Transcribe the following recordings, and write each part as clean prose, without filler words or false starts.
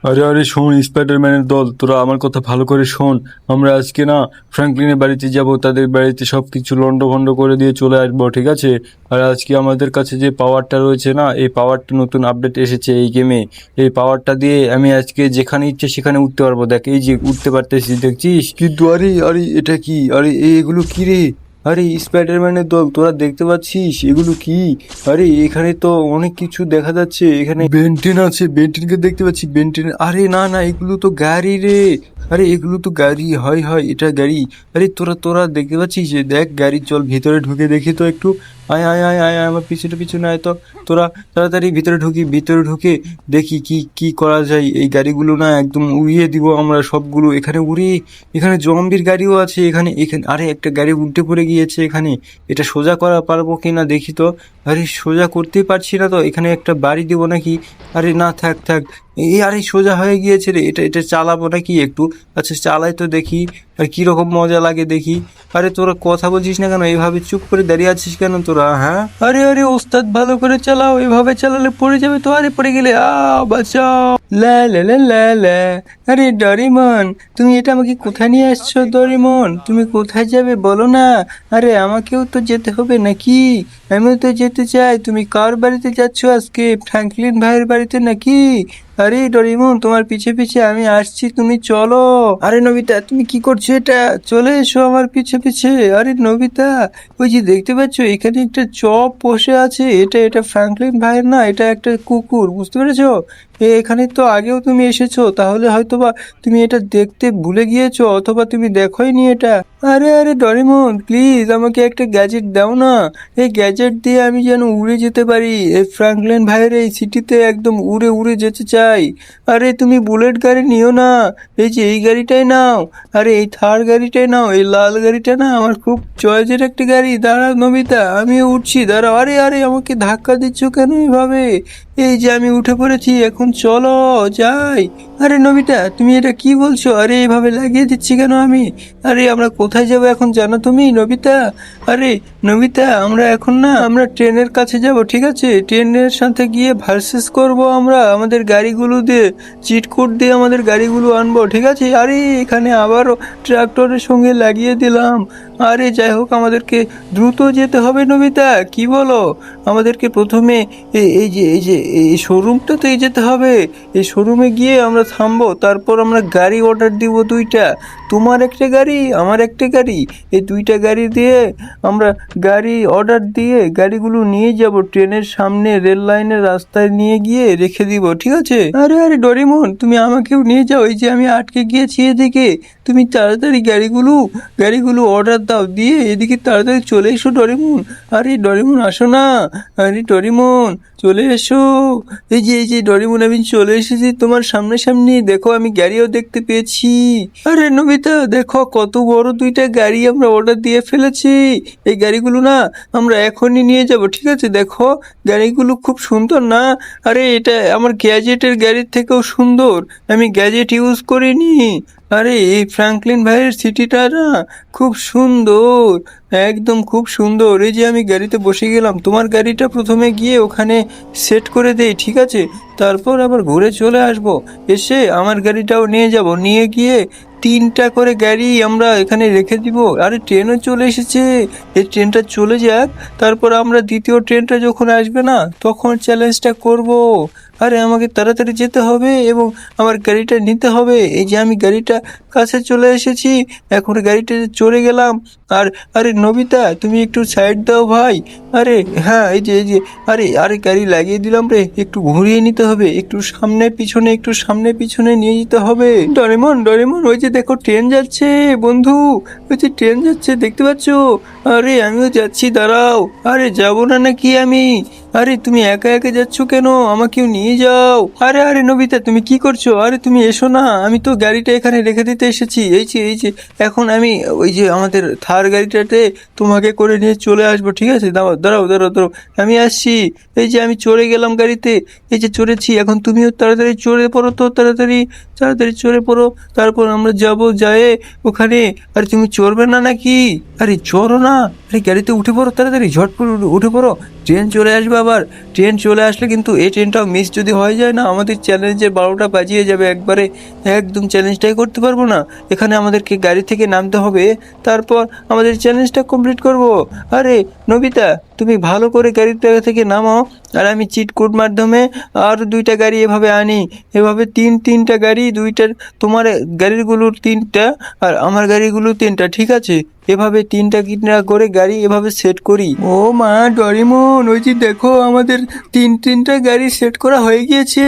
আরে আরে শোন স্পাইডারম্যানের দল, তোরা আমার কথা ভালো করে শোন। আমরা আজকে না ফ্র্যাঙ্কলিনের বাড়িতে যাব, তাদের বাড়িতে সব কিছু লন্ডভন্ড করে দিয়ে চলে আসবো, ঠিক আছে? আর আজকে আমাদের কাছে যে পাওয়ারটা রয়েছে না, এই পাওয়ারটা নতুন আপডেট এসেছে এই গেমে। এই পাওয়ারটা দিয়ে আমি আজকে যেখানে ইচ্ছে সেখানে উঠতে পারবো। দেখ, এই যে উঠতে পারতেছি, দেখছিস? কিন্তু আরে আরে এটা কি? আরে এগুলো কি রে? আরে স্পাইডারম্যানের দল, তোরা দেখতে পাচ্ছিস এগুলো কি? আরে এখানে তো অনেক কিছু দেখা যাচ্ছে। এখানে বেন্টেন আছে, বেন্টেনকে দেখতে পাচ্ছি, বেন্টেন। আরে না না, এগুলো তো গাড়ি রে। আরে এগুলো তো গাড়ি, হয় হয় এটা গাড়ি। আরে তোরা তোরা দেখতে পাচ্ছিস যে, দেখ গাড়ি, চল ভিতরে ঢুকে দেখি তো একটু। আয় আয় আয় আয় আয়, আমার পিছনে পিছনে আয় তো। তোরা তাড়াতাড়ি ভিতরে ঢুকি, ভিতরে ঢুকে দেখি কি কি করা যায়। এই গাড়িগুলো না একদম উড়িয়ে দিব আমরা সবগুলো। এখানে উড়ি, এখানে জম্বির গাড়িও আছে এখানে। এখানে আরে একটা গাড়ি উল্টে পড়ে গিয়েছে এখানে। এটা সোজা করা পারবো কি না দেখি তো। আরে সোজা করতেই পারছি না তো। এখানে একটা বাড়ি দিব নাকি? আরে না, থাক থাক। এই আরে সোজা হয়ে গিয়েছে রে। এটা এটা চালাবো নাকি একটু? আচ্ছা চালাই তো দেখি, আর কিরকম মজা লাগে দেখি। আরে তোরা কথা বলছিস না কেন? এইভাবে চুপ করে দাঁড়িয়ে আছিস কেন তোরা, হ্যাঁ? আরে আরে ওস্তাদ, ভালো করে চালাও, এভাবে চালালে পড়ে যাবে তো। আরে পড়ে গেলে বাঁচাও। লা লা লা লা লা। আরে ডরিমন, তুমি এটা আমাকে কোথায় নিয়ে আসছো? ডরিমন, তুমি কোথায় যাবে বলো না? আরে আমাকেও তো যেতে হবে নাকি? আমিও তো যেতে চাই। তুমি কার বাড়িতে যাচ্ছ আজকে? ফ্র্যাঙ্কলিন ভাইয়ের বাড়িতে নাকি? আরে ডরিমন, তোমার পিছে পিছে আমি আসছি, তুমি চলো। আরে নবিতা, তুমি কি করছো? এটা চলে এসো আমার পিছে পিছে। আরে নবিতা, ওই যে দেখতে পাচ্ছ এখানে একটা চপ বসে আছে। এটা এটা ফ্র্যাঙ্কলিন ভাইয়ের না, এটা একটা কুকুর, বুঝতে পেরেছো? এখানে তো আগেও তুমি এসেছো, তাহলে হয়তোবা তুমি এটা দেখতে ভুলে গিয়েছো, অথবা তুমি দেখোইনি এটা। আরে আরে ডরিমন, প্লিজ আমাকে একটা গ্যাজেট দাও না। এই গ্যাজেট দিয়ে আমি যেন উড়ে যেতে পারি। এই ফ্র্যাঙ্কলিন ভাইয়ের এই সিটিতে একদম উড়ে উড়ে যেতে চাই। আরে তুমি বুলেট গাড়ি নিও না, এই যে এই গাড়িটাই নাও। আরে এই থার গাড়িটাই নাও, এই লাল গাড়িটা না আমার খুব চয়েসের একটা গাড়ি। দাঁড়াও নবিতা, আমিও উঠছি, দাঁড়াও। আরে আরে আমাকে ধাক্কা দিচ্ছ কেন এভাবে? এই যে আমি উঠে পড়েছি, এখন চলো যাই। আরে নবিতা, তুমি এটা কি বলছো? আরে এভাবে লাগিয়ে দিচ্ছি কেন আমি? আরে আমরা কোথায় যাবো এখন জানো তুমি নবিতা? আরে নবিতা, আমরা এখন না আমরা ট্রেনের কাছে যাব, ঠিক আছে? ট্রেনের সাথে গিয়ে ভার্সেস করব আমরা আমাদের গাড়িগুলো দিয়ে। চিট কোড দিয়ে আমাদের গাড়িগুলো আনবো, ঠিক আছে? আরে এখানে আবারও ট্রাক্টরের সঙ্গে লাগিয়ে দিলাম। আরে যাই হোক, আমাদেরকে দ্রুত যেতে হবে নবিতা, কি বলো? আমাদেরকে প্রথমে এই যে এই শোরুমটাতেই যেতে হবে। এই শোরুমে গিয়ে আমরা থামবো, তারপর আমরা গাড়ি অর্ডার দিব দুইটা। তোমার একটা গাড়ি, আমার একটা গাড়ি। এই দুইটা গাড়ি দিয়ে আমরা গাড়ি অর্ডার দিয়ে গাড়িগুলো নিয়ে যাব ট্রেনের সামনে, রেল লাইনের রাস্তায় নিয়ে গিয়ে রেখে দিব, ঠিক আছে? আরে আরে ডরিমন, তুমি আমাকেও নিয়ে যাও, এই যে আমি আটকে গিয়েছি এদিকে। তুমি তাড়াতাড়ি গাড়িগুলো গাড়িগুলো অর্ডার দাও, দিয়ে এদিকে তাড়াতাড়ি চলে এসো ডরিমন। আরে ডরিমন আসো না। আরে ডরিমন চলে এসো। এই যে ডরিমন, আমি চলে এসেছি তোমার সামনে সামনে। দেখো আমি গাড়িও দেখতে পেয়েছি। আরে নবিতা দেখো, কত বড় দুইটা গাড়ি আমরা অর্ডার দিয়ে ফেলেছি। এই গাড়িগুলো না আমরা এখনই নিয়ে যাব, ঠিক আছে? দেখো গাড়িগুলো খুব সুন্দর না? আরে এটা আমার গ্যাজেটের গাড়ির থেকেও সুন্দর। আমি গ্যাজেট ইউজ করিনি। আরে এই ফ্র্যাঙ্কলিন ভাইয়ের সিটিটা না খুব সুন্দর, একদম খুব সুন্দর। এই যে আমি গাড়িতে বসে গেলাম, তোমার গাড়িটা প্রথমে গিয়ে ওখানে সেট করে দেই, ঠিক আছে? তারপর আবার ঘুরে চলে আসব, এসে আমার গাড়িটাও নিয়ে যাব, নিয়ে গিয়ে তিনটা করে গাড়ি আমরা এখানে রেখে দিব। আরে ট্রেনও চলে এসেছে, এই ট্রেনটা চলে যাক, তারপর আমরা দ্বিতীয় ট্রেনটা যখন আসবে না তখন চ্যালেঞ্জটা করব। আরে আমাকে তাড়াতাড়ি যেতে হবে এবং আমার গাড়িটা নিতে হবে। এই যে আমি গাড়িটা কাছে চলে এসেছি, এখন গাড়িটা চড়ে গেলাম। আর আরে নবিতা, তুমি একটু সাইড দাও ভাই। আরে হ্যাঁ, এই যে আরে আরে গাড়ি লাগিয়ে দিলাম রে, একটু ঘুরিয়ে নিতে হবে, একটু সামনে পিছনে, একটু সামনে পিছনে নিয়ে যেতে হবে। ডরেমন ডরেমন, ওই যে দেখো ট্রেন যাচ্ছে বন্ধু, ওই যে ট্রেন যাচ্ছে, দেখতে পাচ্ছ? আরে আমিও যাচ্ছি, দাঁড়াও। আরে যাবো না নাকি আমি? আরে তুমি একা একা যাচ্ছ কেন? আমাকেও নিয়ে যাও। আরে আরে নবিতা, তুমি কি করছো? আরে তুমি এসো না, আমি তো গাড়িটা এখানে রেখে দিতে এসেছি। এই যে এখন আমি ওই যে আমাদের থার গাড়িটাতে তোমাকে করে নিয়ে চলে আসবো, ঠিক আছে? দাঁড়াও দাঁড়াও দাঁড়াও দাঁড়াও, আমি আসছি। এই যে আমি চড়ে গেলাম গাড়িতে, এই যে চড়েছি, এখন তুমিও তাড়াতাড়ি চড়ে পড়ো তো, তাড়াতাড়ি তাড়াতাড়ি চড়ে পড়ো। তারপর আমরা যাব, যায় ওখানে। আরে তুমি চড়বে না নাকি? আরে চলো না, আরে গাড়িতে উঠে পড়ো, তাড়াতাড়ি ঝটপট উঠে পড়ো। ট্রেন চলে আসবে আবার। ট্রেন চলে আসলে কিন্তু এই ট্রেনটাও মিস যদি হয়ে যায় না, আমাদের চ্যালেঞ্জের 12টা বাজিয়ে যাবে একবারে। একদম চ্যালেঞ্জটাই করতে পারবো না। এখানে আমাদেরকে গাড়ি থেকে নামতে হবে, তারপর আমাদের চ্যালেঞ্জটা কমপ্লিট করব। আরে নবিতা, তুমি ভালো করে গাড়িটা থেকে নামাও, আর আমি চিট কোড মাধ্যমে আর 2টা গাড়ি এভাবে আনি। এভাবে তিনটা গাড়ি, তোমার গাড়িগুলোর 3টা আর আমার গাড়িগুলো 3টা, ঠিক আছে? এভাবে 3টা করে গাড়ি এভাবে সেট করি। ও মা ডরিমন, ওই যে দেখো আমাদের তিনটা গাড়ি সেট করা হয়ে গিয়েছে।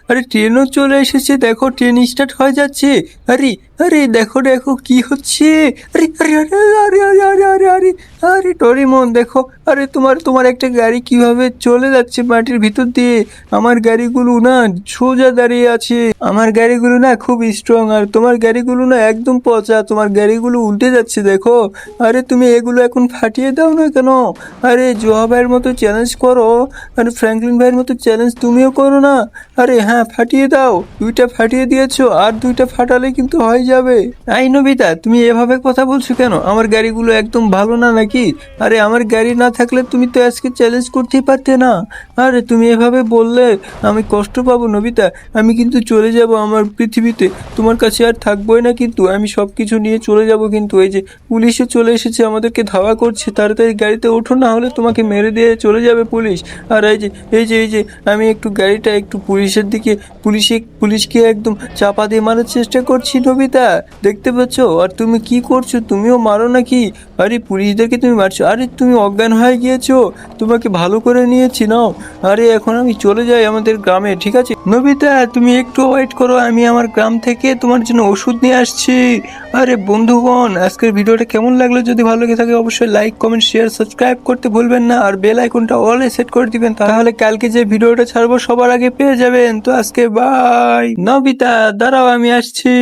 আরে ট্রেনও চলে এসেছে, দেখো ট্রেন স্টার্ট হয়ে যাচ্ছে। আরে আরে দেখো দেখো কি হচ্ছে। আরে আরে আরে আরে আরে আরে আরে আরে আরে ডরিমন দেখো, আরে তোমার একটা গাড়ি কিভাবে চলে যাচ্ছে মাটির ভিতর দিয়ে। আমার গাড়িগুলো না সোজা দাঁড়িয়ে আছে। আমার গাড়িগুলো না খুব স্ট্রং, আর তোমার গাড়িগুলো না একদম পচা। তোমার গাড়িগুলো উল্টে যাচ্ছে দেখো। আরে তুমি এগুলো এখন ফাটিয়ে দাও না কেন? আরে জোয়া ভাইয়ের মতো চ্যালেঞ্জ করো, আরে ফ্র্যাঙ্কলিন ভাইয়ের মতো চ্যালেঞ্জ তুমিও করো না। আরে হ্যাঁ, ফাটিয়ে দাও। 2টা ফাটিয়ে দিয়েছো, আর 2টা ফাটালে কিন্তু হয়ে যাবে। আই নবিতা, তুমি এভাবে কথা বলছো কেন? আমার গাড়িগুলো একদম ভালো না নাকি? আরে আমার গাড়ি না থাকলে তুমি তো আজকে চ্যালেঞ্জ করতেই পারতে না। আরে তুমি এভাবে বললে আমি কষ্ট পাবো নবিতা। আমি কিন্তু চলে যাব আমার পৃথিবীতে, তোমার কাছে আর থাকবোই না কিন্তু। আমি সব কিছু নিয়ে চলে যাব কিন্তু। এই যে পুলিশও চলে এসেছে, আমাদেরকে ধাওয়া করছে। তাড়াতাড়ি গাড়িতে ওঠো, না হলে তোমাকে মেরে দিয়ে চলে যাবে পুলিশ। আর এই যে আমি একটু গাড়িটা একটু পুলিশের দিকে, পুলিশকে একদম চাপা দিয়ে মারার চেষ্টা করছি নবিতা, দেখতে পাচ্ছ? আর তুমি কি করছো? তুমিও মারো নাকি? আরে পুলিশদেরকে তুমি মারছো? আরে তুমি অজ্ঞান হয়ে গিয়েছো, তোমাকে ভালো করে নিয়েছি নাও। আরে এখন আমি চলে যাই আমাদের গ্রামে, ঠিক আছে? নবিতা তুমি একটু ওয়েট করো, আমি আমার গ্রাম থেকে তোমার জন্য ওষুধ নিয়ে আসছি। আরে বন্ধুগণ, আজকের ভিডিওটা কেমন লাগলো? যদি ভালো লেগে থাকে অবশ্যই লাইক, কমেন্ট, শেয়ার, সাবস্ক্রাইব করতে ভুলবেন না, আর বেল আইকনটা অলে সেট করে দিবেন, তাহলে কালকে যে ভিডিওটা ছাড়বো সবার আগে পেয়ে যাবেন। তো আজকে বাই। নবিতা দাঁড়াও, আমি আসছি।